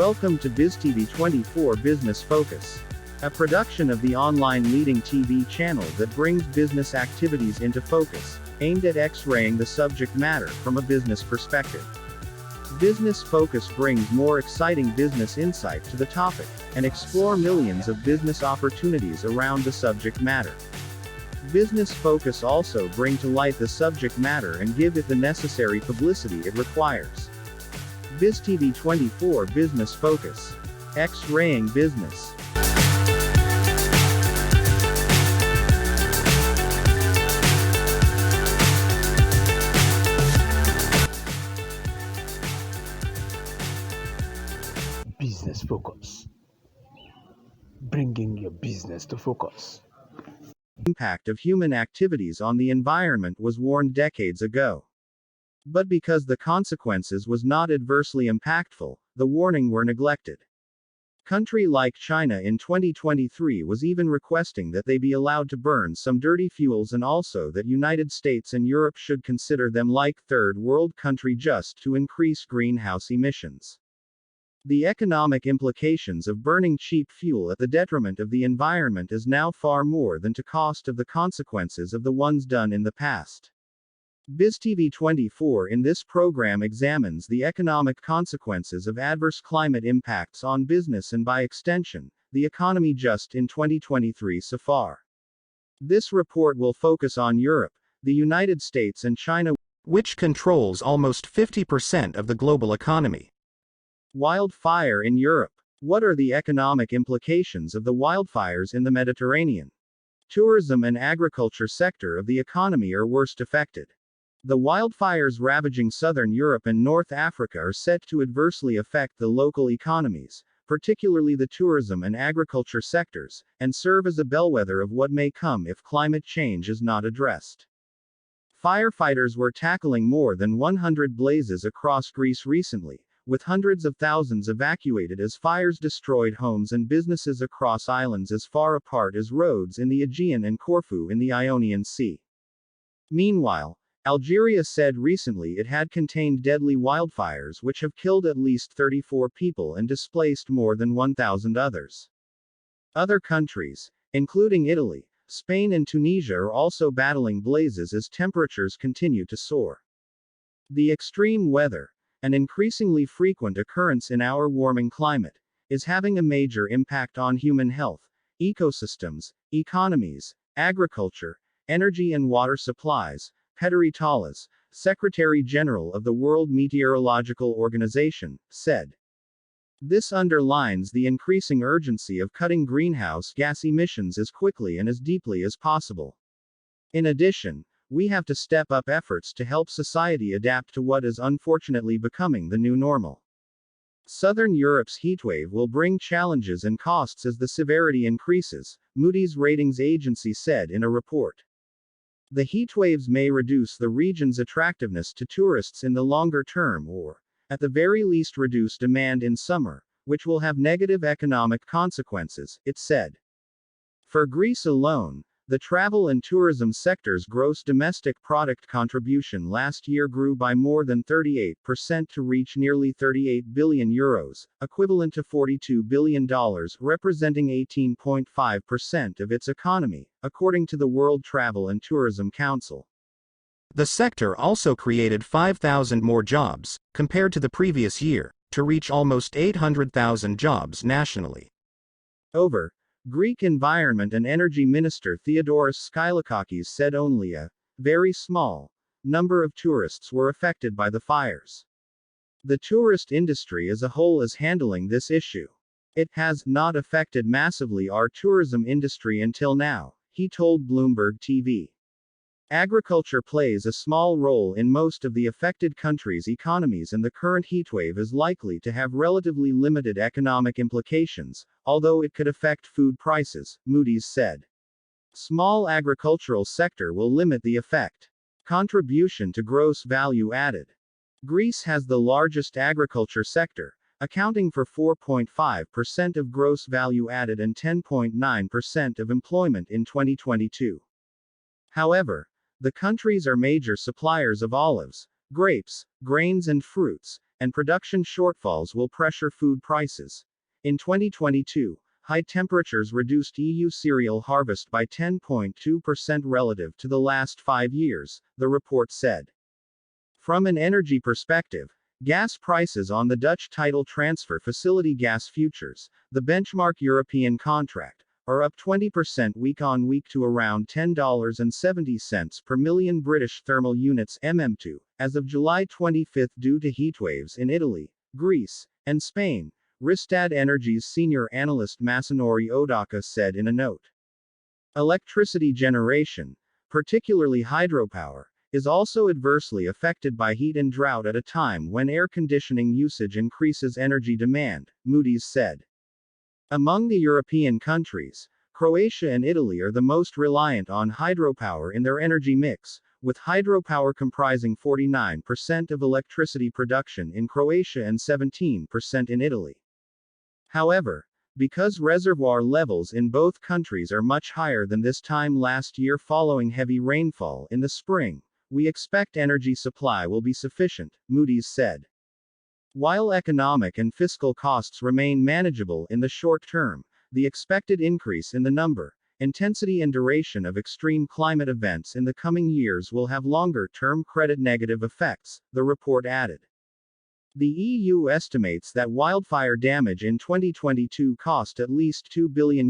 Welcome to BizTV24 Business Focus, a production of the online leading TV channel that brings business activities into focus, aimed at X-raying the subject matter from a business perspective. Business Focus brings more exciting business insight to the topic, and explore millions of business opportunities around the subject matter. Business Focus also bring to light the subject matter and give it the necessary publicity it requires. BizTV24 Business Focus. X-raying business. Business Focus. Bringing your business to focus. Impact of human activities on the environment was warned decades ago. But because the consequences was not adversely impactful, the warning were neglected. Country like China in 2023 was even requesting that they be allowed to burn some dirty fuels, and also that United States and Europe should consider them like third world country just to increase greenhouse emissions. The economic implications of burning cheap fuel at the detriment of the environment is now far more than to cost of the consequences of the ones done in the past. BizTV24 in this program examines the economic consequences of adverse climate impacts on business and by extension, the economy just in 2023 so far. This report will focus on Europe, the United States and China, which controls almost 50% of the global economy. Wildfire in Europe. What are the economic implications of the wildfires in the Mediterranean? Tourism and agriculture sector of the economy are worst affected. The wildfires ravaging southern Europe and North Africa are set to adversely affect the local economies, particularly the tourism and agriculture sectors, and serve as a bellwether of what may come if climate change is not addressed. Firefighters were tackling more than 100 blazes across Greece recently, with hundreds of thousands evacuated as fires destroyed homes and businesses across islands as far apart as Rhodes in the Aegean and Corfu in the Ionian Sea. Meanwhile, Algeria said recently it had contained deadly wildfires which have killed at least 34 people and displaced more than 1,000 others. Other countries, including Italy, Spain and Tunisia, are also battling blazes as temperatures continue to soar. The extreme weather, an increasingly frequent occurrence in our warming climate, is having a major impact on human health, ecosystems, economies, agriculture, energy and water supplies, Petri Talas, Secretary General of the World Meteorological Organization, said. This underlines the increasing urgency of cutting greenhouse gas emissions as quickly and as deeply as possible. In addition, we have to step up efforts to help society adapt to what is unfortunately becoming the new normal. Southern Europe's heatwave will bring challenges and costs as the severity increases, Moody's ratings agency said in a report. The heatwaves may reduce the region's attractiveness to tourists in the longer term or, at the very least, reduce demand in summer, which will have negative economic consequences, it said. For Greece alone, the travel and tourism sector's gross domestic product contribution last year grew by more than 38% to reach nearly €38 billion, equivalent to $42 billion, representing 18.5% of its economy, according to the World Travel and Tourism Council. The sector also created 5,000 more jobs, compared to the previous year, to reach almost 800,000 jobs nationally. Greek Environment and Energy Minister Theodoros Skylakakis said only a very small number of tourists were affected by the fires. The tourist industry as a whole is handling this issue. It has not affected massively our tourism industry until now, he told Bloomberg TV. Agriculture plays a small role in most of the affected countries' economies, and the current heatwave is likely to have relatively limited economic implications, although it could affect food prices, Moody's said. Small agricultural sector will limit the effect. Contribution to gross value added. Greece has the largest agriculture sector, accounting for 4.5% of gross value added and 10.9% of employment in 2022. However, the countries are major suppliers of olives, grapes, grains and fruits, and production shortfalls will pressure food prices. In 2022, high temperatures reduced EU cereal harvest by 10.2% relative to the last 5 years, the report said. From an energy perspective, gas prices on the Dutch tidal transfer facility gas futures, the benchmark European contract, are up 20% week on week to around $10.70 per million British thermal units MM2, as of July 25 due to heatwaves in Italy, Greece, and Spain, Rystad Energy's senior analyst Masanori Odaka said in a note. Electricity generation, particularly hydropower, is also adversely affected by heat and drought at a time when air conditioning usage increases energy demand, Moody's said. Among the European countries, Croatia and Italy are the most reliant on hydropower in their energy mix, with hydropower comprising 49% of electricity production in Croatia and 17% in Italy. However, because reservoir levels in both countries are much higher than this time last year following heavy rainfall in the spring, we expect energy supply will be sufficient, Moody's said. While economic and fiscal costs remain manageable in the short term, the expected increase in the number, intensity and duration of extreme climate events in the coming years will have longer-term credit negative effects, the report added. The EU estimates that wildfire damage in 2022 cost at least €2 billion,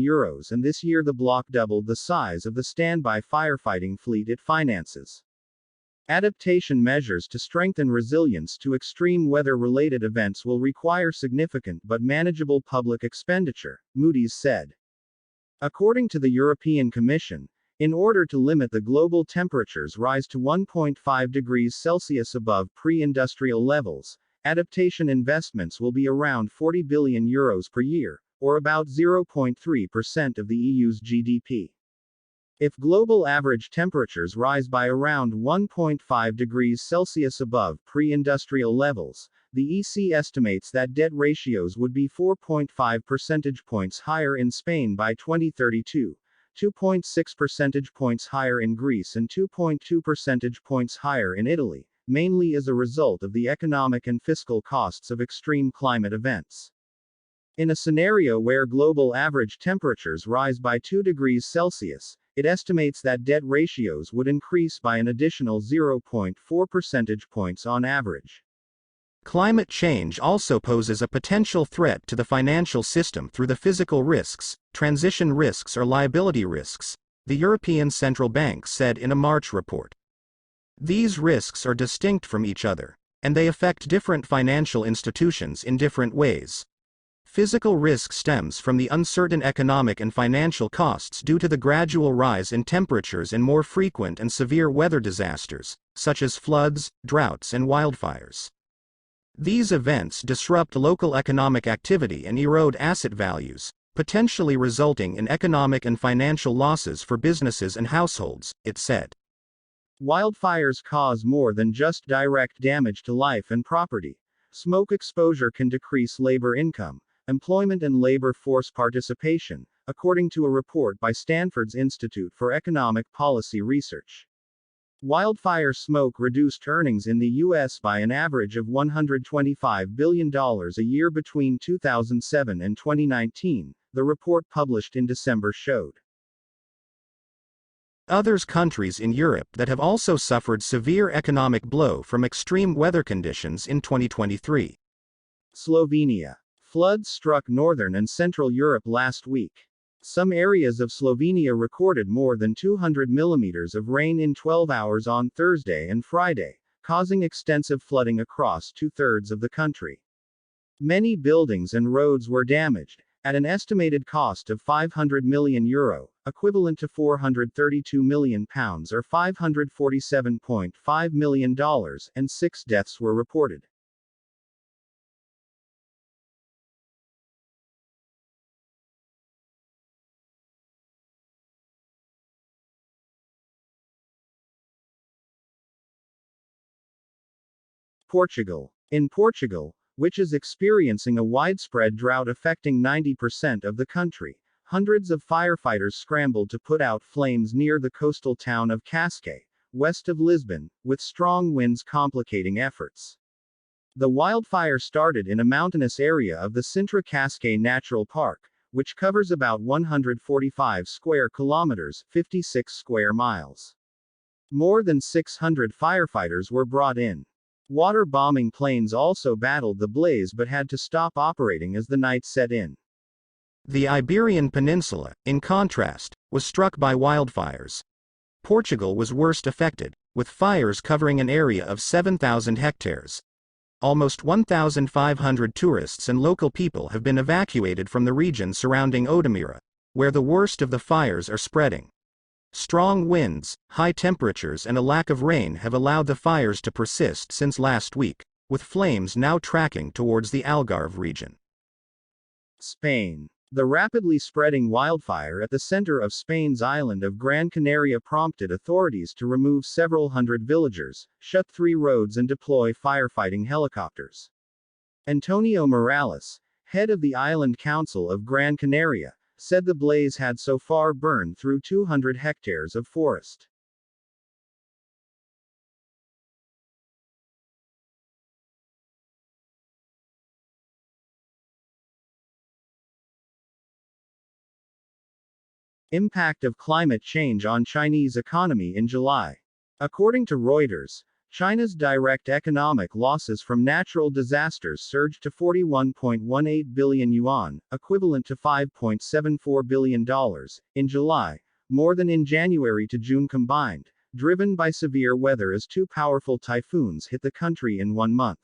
and this year the bloc doubled the size of the standby firefighting fleet it finances. Adaptation measures to strengthen resilience to extreme weather-related events will require significant but manageable public expenditure, Moody's said. According to the European Commission, in order to limit the global temperature's rise to 1.5 degrees Celsius above pre-industrial levels, adaptation investments will be around €40 billion per year, or about 0.3% of the EU's GDP. If global average temperatures rise by around 1.5 degrees Celsius above pre-industrial levels, the EC estimates that debt ratios would be 4.5 percentage points higher in Spain by 2032, 2.6 percentage points higher in Greece and 2.2 percentage points higher in Italy, mainly as a result of the economic and fiscal costs of extreme climate events. In a scenario where global average temperatures rise by 2 degrees Celsius, it estimates that debt ratios would increase by an additional 0.4 percentage points on average. Climate change also poses a potential threat to the financial system through the physical risks, transition risks or liability risks, the European Central Bank said in a March report. These risks are distinct from each other, and they affect different financial institutions in different ways. Physical risk stems from the uncertain economic and financial costs due to the gradual rise in temperatures and more frequent and severe weather disasters, such as floods, droughts, and wildfires. These events disrupt local economic activity and erode asset values, potentially resulting in economic and financial losses for businesses and households, it said. Wildfires cause more than just direct damage to life and property. Smoke exposure can decrease labor income, employment and labor force participation, according to a report by Stanford's Institute for Economic Policy Research. Wildfire smoke reduced earnings in the U.S. by an average of $125 billion a year between 2007 and 2019, the report published in December showed. Other countries in Europe that have also suffered severe economic blow from extreme weather conditions in 2023. Slovenia. Floods struck northern and central Europe last week. Some areas of Slovenia recorded more than 200 millimeters of rain in 12 hours on Thursday and Friday, causing extensive flooding across two-thirds of the country. Many buildings and roads were damaged, at an estimated cost of €500 million, equivalent to £432 million or $547.5 million, and 6 deaths were reported. Portugal. In Portugal, which is experiencing a widespread drought affecting 90% of the country, hundreds of firefighters scrambled to put out flames near the coastal town of Cascais, west of Lisbon, with strong winds complicating efforts. The wildfire started in a mountainous area of the Sintra Cascade Natural Park, which covers about 145 square kilometers, 56 square miles. More than 600 firefighters were brought in. Water bombing planes also battled the blaze but had to stop operating as the night set in. The Iberian Peninsula, in contrast, was struck by wildfires. Portugal was worst affected, with fires covering an area of 7,000 hectares. Almost 1,500 tourists and local people have been evacuated from the region surrounding Odemira, where the worst of the fires are spreading. Strong winds, high temperatures and a lack of rain have allowed the fires to persist since last week, with flames now tracking towards the Algarve region. Spain. The rapidly spreading wildfire at the center of Spain's island of Gran Canaria prompted authorities to remove several hundred villagers, shut 3 roads and deploy firefighting helicopters. Antonio Morales, head of the Island Council of Gran Canaria, said the blaze had so far burned through 200 hectares of forest. Impact of climate change on Chinese economy in July. According to Reuters, China's direct economic losses from natural disasters surged to 41.18 billion yuan, equivalent to $5.74 billion, in July, more than in January to June combined, driven by severe weather as 2 powerful typhoons hit the country in 1 month.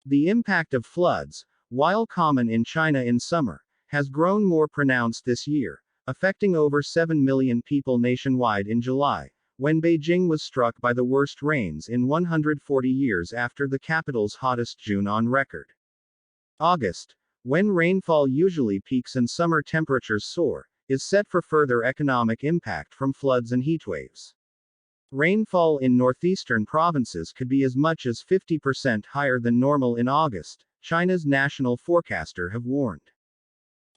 The impact of floods, while common in China in summer, has grown more pronounced this year, affecting over 7 million people nationwide in July, when Beijing was struck by the worst rains in 140 years after the capital's hottest June on record. August, when rainfall usually peaks and summer temperatures soar, is set for further economic impact from floods and heatwaves. Rainfall in northeastern provinces could be as much as 50% higher than normal in August, China's national forecaster have warned.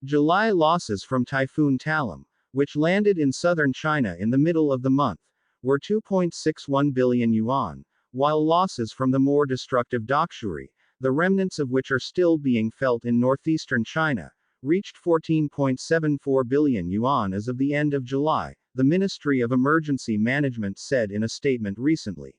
July losses from Typhoon Talim, which landed in southern China in the middle of the month, were 2.61 billion yuan, while losses from the more destructive Dakshuri, the remnants of which are still being felt in northeastern China, reached 14.74 billion yuan as of the end of July, the Ministry of Emergency Management said in a statement recently.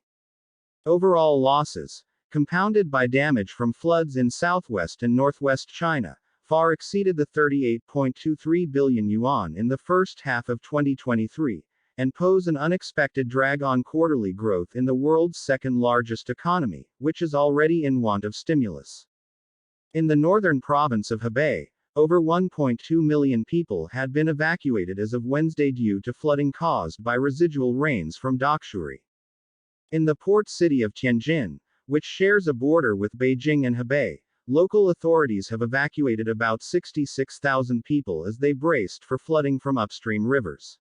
Overall losses, compounded by damage from floods in southwest and northwest China, far exceeded the 38.23 billion yuan in the first half of 2023, and pose an unexpected drag on quarterly growth in the world's second-largest economy, which is already in want of stimulus. In the northern province of Hebei, over 1.2 million people had been evacuated as of Wednesday due to flooding caused by residual rains from Dakshuri. In the port city of Tianjin, which shares a border with Beijing and Hebei, local authorities have evacuated about 66,000 people as they braced for flooding from upstream rivers.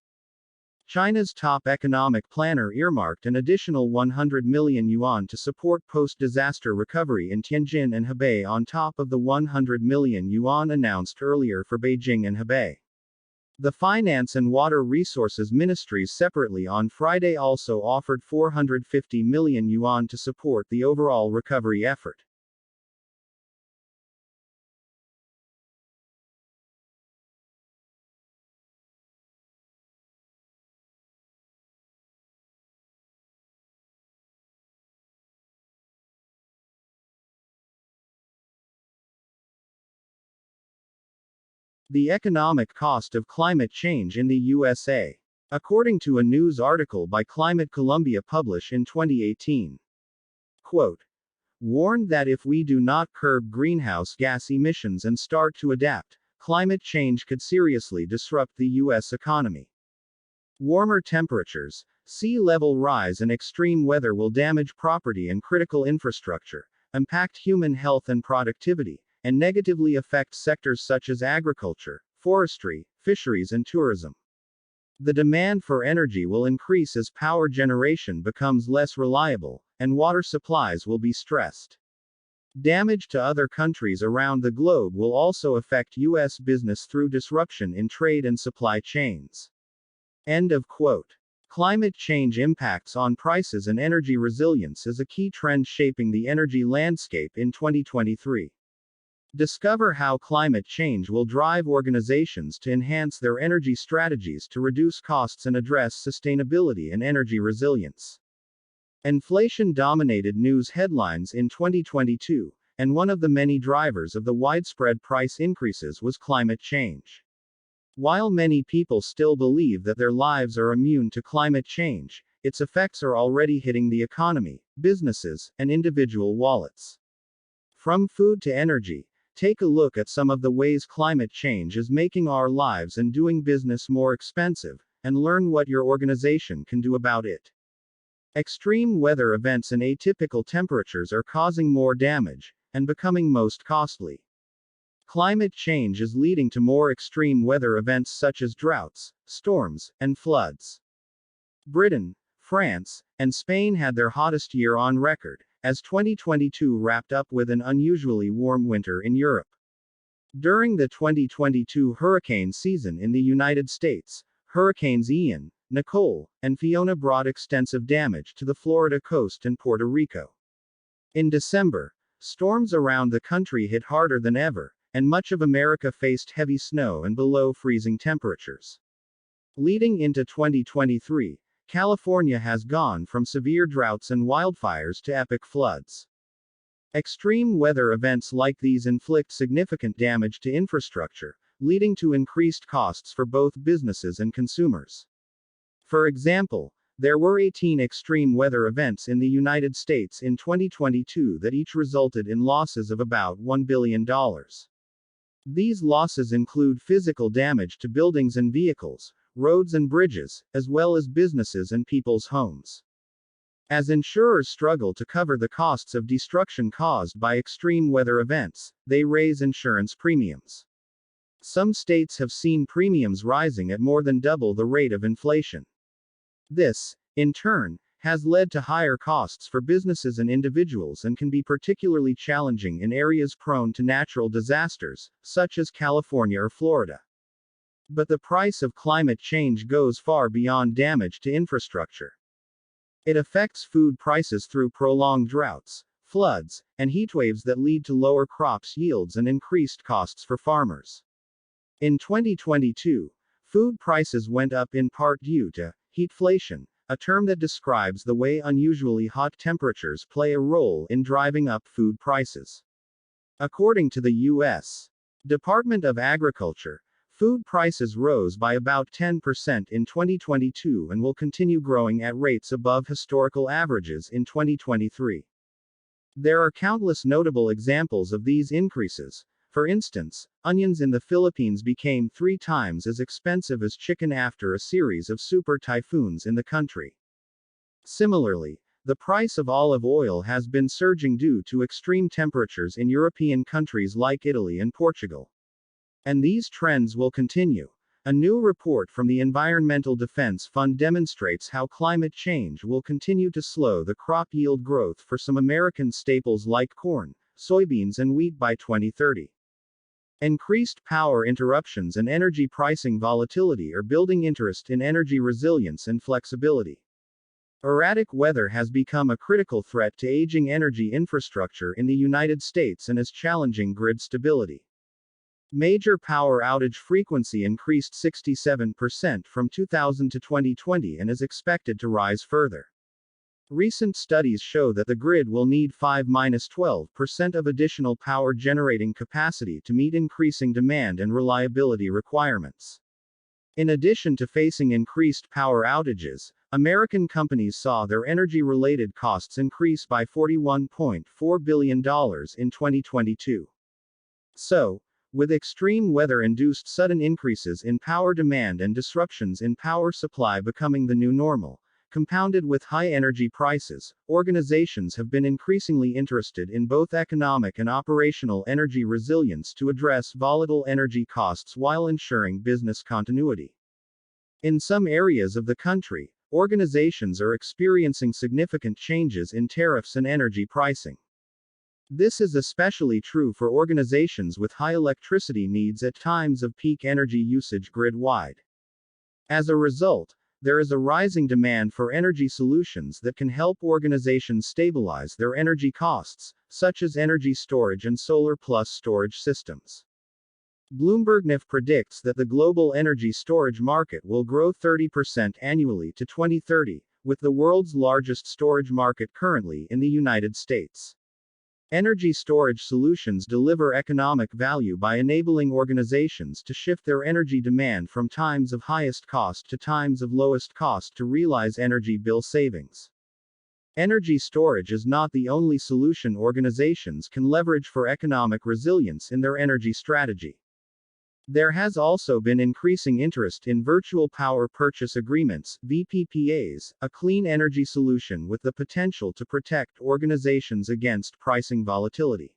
China's top economic planner earmarked an additional 100 million yuan to support post-disaster recovery in Tianjin and Hebei on top of the 100 million yuan announced earlier for Beijing and Hebei. The Finance and Water Resources Ministries separately on Friday also offered 450 million yuan to support the overall recovery effort. The economic cost of climate change in the USA. According to a news article by Climate Columbia published in 2018. Quote, warned that if we do not curb greenhouse gas emissions and start to adapt, climate change could seriously disrupt the U.S. economy. Warmer temperatures, sea level rise and extreme weather will damage property and critical infrastructure, impact human health and productivity, and negatively affect sectors such as agriculture, forestry, fisheries and tourism. The demand for energy will increase as power generation becomes less reliable, and water supplies will be stressed. Damage to other countries around the globe will also affect U.S. business through disruption in trade and supply chains. End of quote. Climate change impacts on prices and energy resilience is a key trend shaping the energy landscape in 2023. Discover how climate change will drive organizations to enhance their energy strategies to reduce costs and address sustainability and energy resilience. Inflation dominated news headlines in 2022, and one of the many drivers of the widespread price increases was climate change. While many people still believe that their lives are immune to climate change, its effects are already hitting the economy, businesses, and individual wallets. From food to energy, take a look at some of the ways climate change is making our lives and doing business more expensive, and learn what your organization can do about it. Extreme weather events and atypical temperatures are causing more damage, and becoming most costly. Climate change is leading to more extreme weather events such as droughts, storms, and floods. Britain, France, and Spain had their hottest year on record, as 2022 wrapped up with an unusually warm winter in Europe. During the 2022 hurricane season in the United States, Hurricanes Ian, Nicole, and Fiona brought extensive damage to the Florida coast and Puerto Rico. In December, storms around the country hit harder than ever, and much of America faced heavy snow and below freezing temperatures. Leading into 2023, California has gone from severe droughts and wildfires to epic floods. Extreme weather events like these inflict significant damage to infrastructure, leading to increased costs for both businesses and consumers. For example, there were 18 extreme weather events in the United States in 2022 that each resulted in losses of about $1 billion. These losses include physical damage to buildings and vehicles, roads and bridges, as well as businesses and people's homes. As insurers struggle to cover the costs of destruction caused by extreme weather events, they raise insurance premiums. Some states have seen premiums rising at more than double the rate of inflation. This, in turn, has led to higher costs for businesses and individuals and can be particularly challenging in areas prone to natural disasters, such as California or Florida. But the price of climate change goes far beyond damage to infrastructure. It affects food prices through prolonged droughts, floods, and heatwaves that lead to lower crops yields and increased costs for farmers. In 2022, food prices went up in part due to heatflation, a term that describes the way unusually hot temperatures play a role in driving up food prices. According to the U.S. Department of Agriculture, food prices rose by about 10% in 2022 and will continue growing at rates above historical averages in 2023. There are countless notable examples of these increases. For instance, onions in the Philippines became 3 times as expensive as chicken after a series of super typhoons in the country. Similarly, the price of olive oil has been surging due to extreme temperatures in European countries like Italy and Portugal. And these trends will continue. A new report from the Environmental Defense Fund demonstrates how climate change will continue to slow the crop yield growth for some American staples like corn, soybeans, and wheat by 2030. Increased power interruptions and energy pricing volatility are building interest in energy resilience and flexibility. Erratic weather has become a critical threat to aging energy infrastructure in the United States and is challenging grid stability. Major power outage frequency increased 67% from 2000 to 2020 and is expected to rise further. Recent studies show that the grid will need 5–12% of additional power generating capacity to meet increasing demand and reliability requirements. In addition to facing increased power outages, American companies saw their energy-related costs increase by $41.4 billion in 2022. So, with extreme weather-induced sudden increases in power demand and disruptions in power supply becoming the new normal, compounded with high energy prices, organizations have been increasingly interested in both economic and operational energy resilience to address volatile energy costs while ensuring business continuity. In some areas of the country, organizations are experiencing significant changes in tariffs and energy pricing. This is especially true for organizations with high electricity needs at times of peak energy usage grid-wide. As a result, there is a rising demand for energy solutions that can help organizations stabilize their energy costs, such as energy storage and solar plus storage systems. BloombergNEF predicts that the global energy storage market will grow 30% annually to 2030, with the world's largest storage market currently in the United States. Energy storage solutions deliver economic value by enabling organizations to shift their energy demand from times of highest cost to times of lowest cost to realize energy bill savings. Energy storage is not the only solution organizations can leverage for economic resilience in their energy strategy. There has also been increasing interest in virtual power purchase agreements, VPPAs, a clean energy solution with the potential to protect organizations against pricing volatility.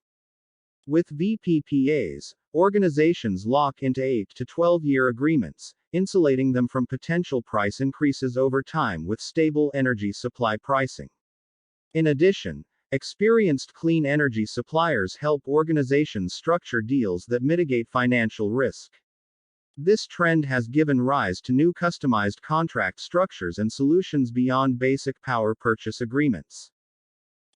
With VPPAs, organizations lock into 8 to 12-year agreements, insulating them from potential price increases over time with stable energy supply pricing. In addition, experienced clean energy suppliers help organizations structure deals that mitigate financial risk. This trend has given rise to new customized contract structures and solutions beyond basic power purchase agreements.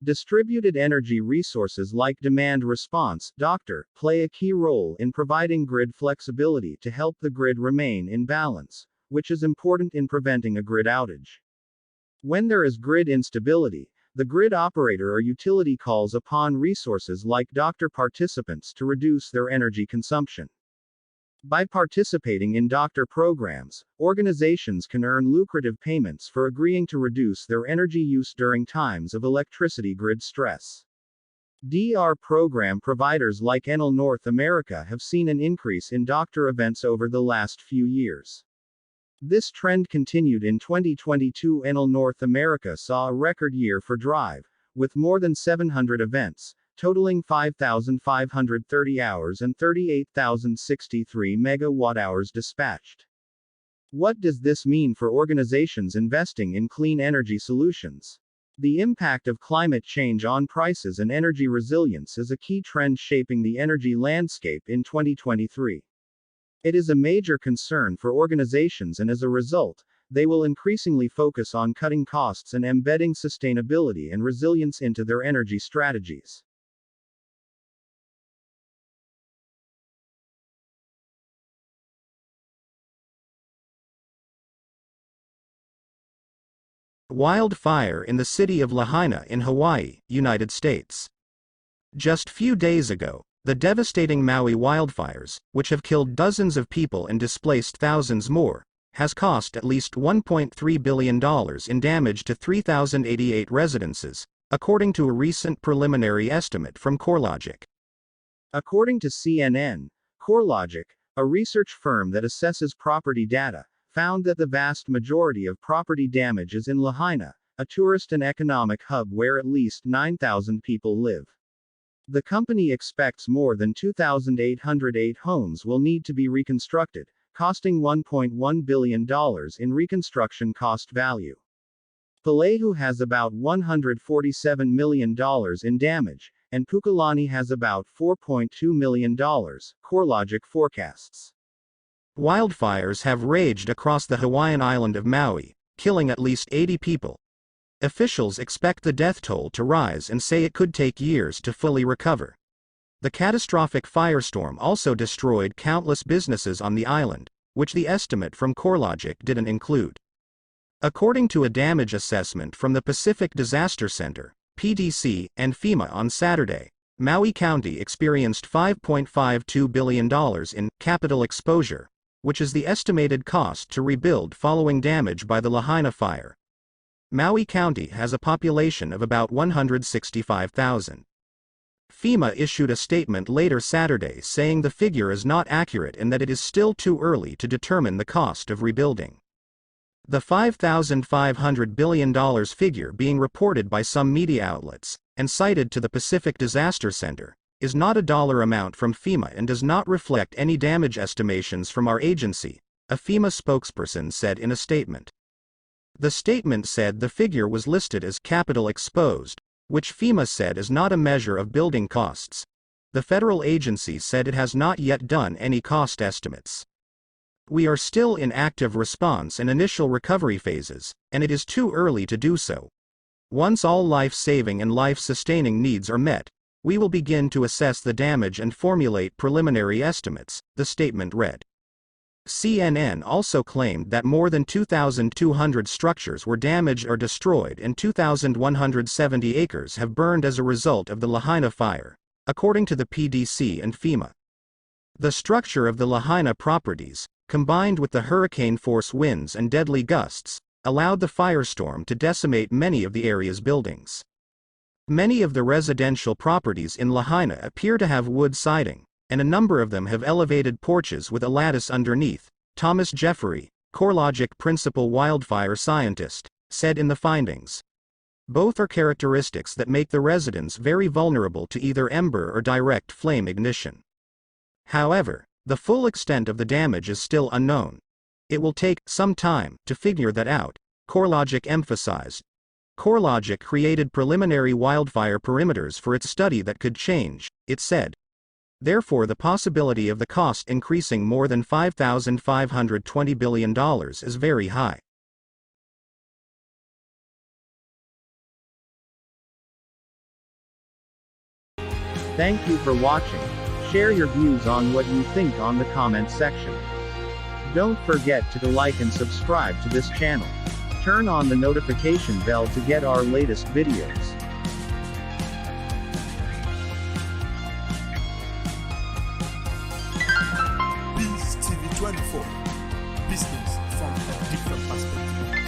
Distributed energy resources like demand response (DOCTR) play a key role in providing grid flexibility to help the grid remain in balance, which is important in preventing a grid outage. When there is grid instability, the grid operator or utility calls upon resources like DOCTR participants to reduce their energy consumption. By participating in DOCTR programs, organizations can earn lucrative payments for agreeing to reduce their energy use during times of electricity grid stress. DR program providers like Enel North America have seen an increase in DOCTR events over the last few years. This trend continued in 2022. Enel North America saw a record year for Drive, with more than 700 events, totaling 5,530 hours and 38,063 megawatt-hours dispatched. What does this mean for organizations investing in clean energy solutions? The impact of climate change on prices and energy resilience is a key trend shaping the energy landscape in 2023. It is a major concern for organizations, and as a result, they will increasingly focus on cutting costs and embedding sustainability and resilience into their energy strategies. Wildfire in the city of Lahaina in Hawaii, United States. Just few days ago, the devastating Maui wildfires, which have killed dozens of people and displaced thousands more, has cost at least $1.3 billion in damage to 3,088 residences, according to a recent preliminary estimate from CoreLogic. According to CNN, CoreLogic, a research firm that assesses property data, found that the vast majority of property damage is in Lahaina, a tourist and economic hub where at least 9,000 people live. The company expects more than 2,808 homes will need to be reconstructed, costing $1.1 billion in reconstruction cost value. Pelehu has about $147 million in damage, and Pukalani has about $4.2 million, CoreLogic forecasts. Wildfires have raged across the Hawaiian island of Maui, killing at least 80 people. Officials expect the death toll to rise and say it could take years to fully recover. The catastrophic firestorm also destroyed countless businesses on the island, which the estimate from CoreLogic didn't include. According to a damage assessment from the Pacific Disaster Center, PDC, and FEMA on Saturday, Maui County experienced $5.52 billion in capital exposure, which is the estimated cost to rebuild following damage by the Lahaina fire. Maui County has a population of about 165,000. FEMA issued a statement later Saturday saying the figure is not accurate and that it is still too early to determine the cost of rebuilding. The $5,500 billion figure being reported by some media outlets, and cited to the Pacific Disaster Center, is not a dollar amount from FEMA and does not reflect any damage estimations from our agency, a FEMA spokesperson said in a statement. The statement said the figure was listed as capital exposed, which FEMA said is not a measure of building costs. The federal agency said it has not yet done any cost estimates. We are still in active response and initial recovery phases, and it is too early to do so. Once all life-saving and life-sustaining needs are met, we will begin to assess the damage and formulate preliminary estimates, the statement read. CNN also claimed that more than 2,200 structures were damaged or destroyed and 2,170 acres have burned as a result of the Lahaina fire, according to the PDC and FEMA. The structure of the Lahaina properties, combined with the hurricane-force winds and deadly gusts, allowed the firestorm to decimate many of the area's buildings. Many of the residential properties in Lahaina appear to have wood siding, and a number of them have elevated porches with a lattice underneath, Thomas Jeffery, CoreLogic principal wildfire scientist, said in the findings. Both are characteristics that make the residents very vulnerable to either ember or direct flame ignition. However, the full extent of the damage is still unknown. It will take some time to figure that out, CoreLogic emphasized. CoreLogic created preliminary wildfire perimeters for its study that could change, it said. Therefore, the possibility of the cost increasing more than $5,520 billion is very high. Thank you for watching. Share your views on what you think on the comment section. Don't forget to like and subscribe to this channel. Turn on the notification bell to get our latest videos. Biz TV 24. Business from a different perspective.